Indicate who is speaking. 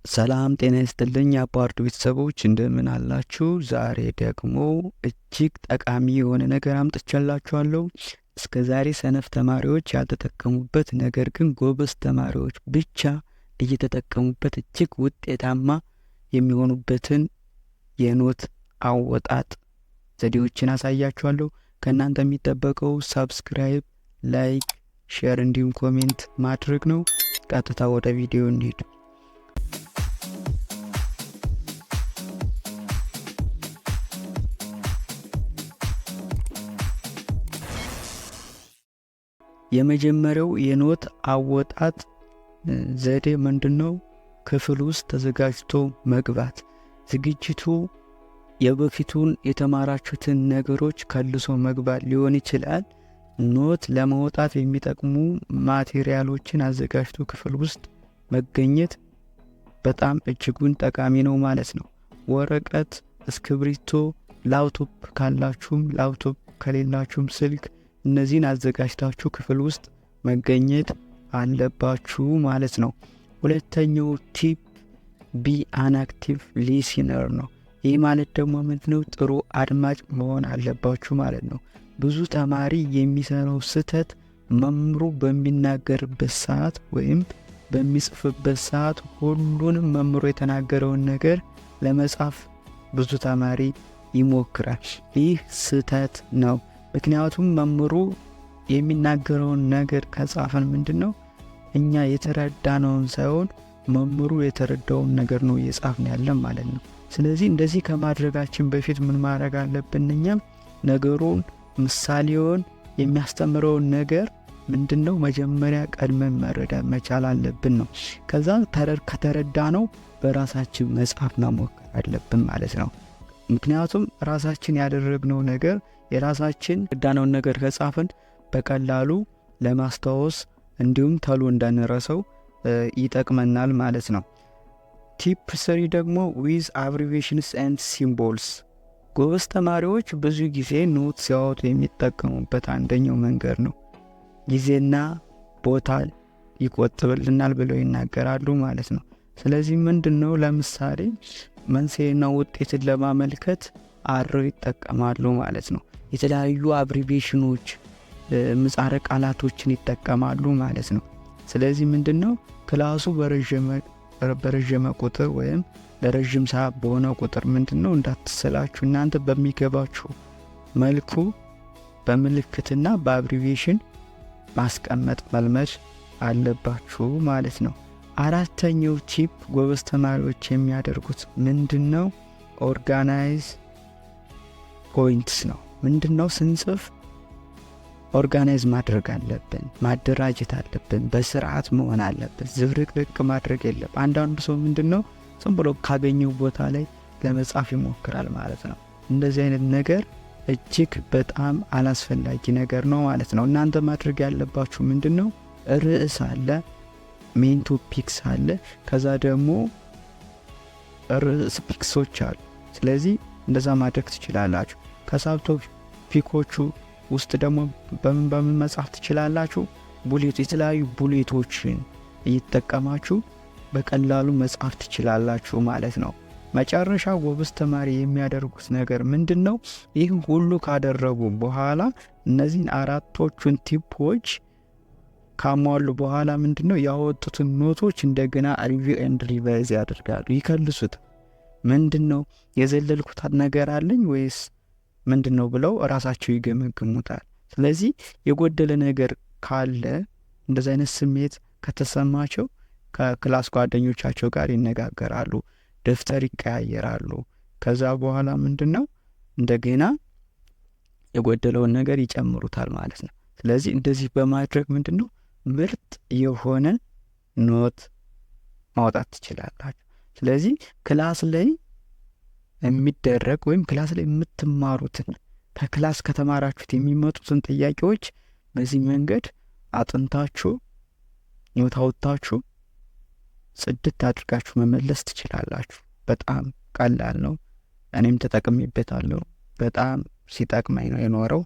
Speaker 1: ሰላም ጤና ይስጥልኝ አባርድ ቤተሰቦች እንደምን አላችሁ? ዛሬ ደግሞ እጅግ ጠቃሚ የሆነ ነገር አምጥቻላችኋለሁ። እስከዛሬ ሰነፍ ተማሪዎች ያልተጠቀሙበት ነገር ግን ጎበዝ ተማሪዎች ብቻ እየተጠቀሙበት እጅግ ውጤታማ የሚሆኑበትን የኖት አወጣጥ ዘዴዎችን አሳያችኋለሁ። ከእናንተ የሚጠበቀው ሰብስክራይብ፣ ላይክ፣ ሼር እንዲሁም ኮሜንት ማድረግ ነው። ቀጥታ ወደ ቪዲዮ እንሂድ። የመጀመሪያው የኖት አወጣጥ ዘዴ ምንድነው? ክፍል ውስጥ ተዘጋጅቶ መግባት። ዝግጅቱ የበፊቱን የተማራችሁትን ነገሮች ከልሶ መግባት ሊሆን ይችላል። ኖት ለማውጣት የሚጠቅሙ ማቴሪያሎችን አዘጋጅቶ ክፍል ውስጥ መገኘት በጣም እጅጉን ጠቃሚ ነው ማለት ነው። ወረቀት፣ እስክሪብቶ፣ ላፕቶፕ ካላችሁም ላፕቶፕ ከሌላችሁም ስልክ፣ እነዚህን አዘጋጅታችሁ ክፍል ውስጥ መገኘት አለባችሁ ማለት ነው። ሁለተኛው ቲፕ ቢ አን አክቲቭ ሊስነር ነው። ይህ ማለት ደግሞ ምንድነው? ጥሩ አድማጭ መሆን አለባችሁ ማለት ነው። ብዙ ተማሪ የሚሰራው ስህተት መምህሩ በሚናገርበት ሰዓት ወይም በሚጽፍበት ሰዓት ሁሉንም መምህሩ የተናገረውን ነገር ለመጻፍ ብዙ ተማሪ ይሞክራል። ይህ ስህተት ነው። ምክንያቱም መምህሩ የሚናገረውን ነገር ከጻፈን ምንድነው እኛ የተረዳነውን ሳይሆን መምህሩ የተረዳውን ነገር ነው እየጻፍን ያለን ማለት ነው። ስለዚህ እንደዚህ ከማድረጋችን በፊት ምን ማድረግ አለብን? እኛም ነገሩን ምሳሌውን የሚያስተምረውን ነገር ምንድነው መጀመሪያ ቀድመን መረዳት መቻል አለብን ነው። ከዛ ከተረዳነው በራሳችን መጻፍ መሞከር አለብን ማለት ነው። ምክንያቱም ራሳችን ያደረግነው ነገር የራሳችን ያዳነውን ነገር ከጻፍን በቀላሉ ለማስታወስ እንዲሁም ተሎ እንዳንረሳው ይጠቅመናል ማለት ነው። ቲፕ 3 ደግሞ with abbreviations and symbols። ጎበዝ ተማሪዎች ብዙ ጊዜ ኖት ሲያወጡ የሚጠቀሙበት አንደኛው መንገድ ነው። ጊዜና ቦታ ይቆጥብልናል ብለው ይናገራሉ ማለት ነው። ስለዚህ ምንድነው ለምሳሌ መንስኤና ውጤትን ለማመልከት አርዕስት ይጠቀማሉ ማለት ነው። የተለያዩ አብሪቬሽኖች ምጻረ ቃላቶችን ይጠቀማሉ ማለት ነው። ስለዚህ ምንድነው ክላሱ በረዥም ቁጥር ወይም ለረዥም ሰዓት በሆነ ቁጥር ምንድነው እንዳትሰላችሁ እናንተ በሚገባችሁ መልኩ በምልክትና በአብሪቬሽን ማስቀመጥ መልመድ አለባችሁ ማለት ነው። አራተኛው ቲፕ ጎበዝ ተማሪዎች የሚያደርጉት ምንድነው? ኦርጋናይዝ ፖይንትስ ነው። ምንድነው ስንጽፍ ኦርጋናይዝ ማድረግ አለብን፣ ማደራጀት አለብን፣ በስርዓት መሆን አለብን። ዝብርቅርቅ ማድረግ የለብን። አንዳንዱ ሰው ምንድነው ዝም ብሎ ካገኘው ቦታ ላይ ለመጻፍ ይሞክራል ማለት ነው። እንደዚህ አይነት ነገር እጅግ በጣም አላስፈላጊ ነገር ነው ማለት ነው። እናንተ ማድረግ ያለባችሁ ምንድነው ርዕስ አለ፣ ሜን ቶፒክስ አለ፣ ከዛ ደግሞ ርዕስ ፒክሶች አሉ። ስለዚህ እንደዛ ማድረግ ትችላላችሁ። ከሳብ ቶፒኮቹ ውስጥ ደግሞ በምን መጻፍ ትችላላችሁ? ቡሌት፣ የተለያዩ ቡሌቶችን እየተጠቀማችሁ በቀላሉ መጻፍ ትችላላችሁ ማለት ነው። መጨረሻ ጎበዝ ተማሪ የሚያደርጉት ነገር ምንድነው? ይህ ሁሉ ካደረጉ በኋላ እነዚህን አራቶቹን ቲፖች ካሟሉ በኋላ ምንድነው ያወጡትን ኖቶች እንደገና ሪቪው ኤንድ ሪቫይዝ ያደርጋሉ፣ ይከልሱት። ምንድነው የዘለልኩት ነገር አለኝ ወይስ ምንድነው ብለው ራሳቸው ይገመግሙታል። ስለዚህ የጎደለ ነገር ካለ እንደዚህ አይነት ስሜት ከተሰማቸው ከክላስ ጓደኞቻቸው ጋር ይነጋገራሉ፣ ደፍተር ይቀያየራሉ። ከዛ በኋላ ምንድነው እንደገና የጎደለውን ነገር ይጨምሩታል ማለት ነው። ስለዚህ እንደዚህ በማድረግ ምንድነው ምርጥ የሆነ ኖት ማውጣት ትችላላችሁ። ስለዚህ ክላስ ላይ የሚደረግ ወይም ክላስ ላይ የምትማሩትን ከክላስ ከተማራችሁት የሚመጡትን ጥያቄዎች በዚህ መንገድ አጥንታችሁ ኖት አውጥታችሁ ጽድት አድርጋችሁ መመለስ ትችላላችሁ። በጣም ቀላል ነው። እኔም ተጠቅሜበታለሁ። በጣም ሲጠቅመኝ ነው የኖረው።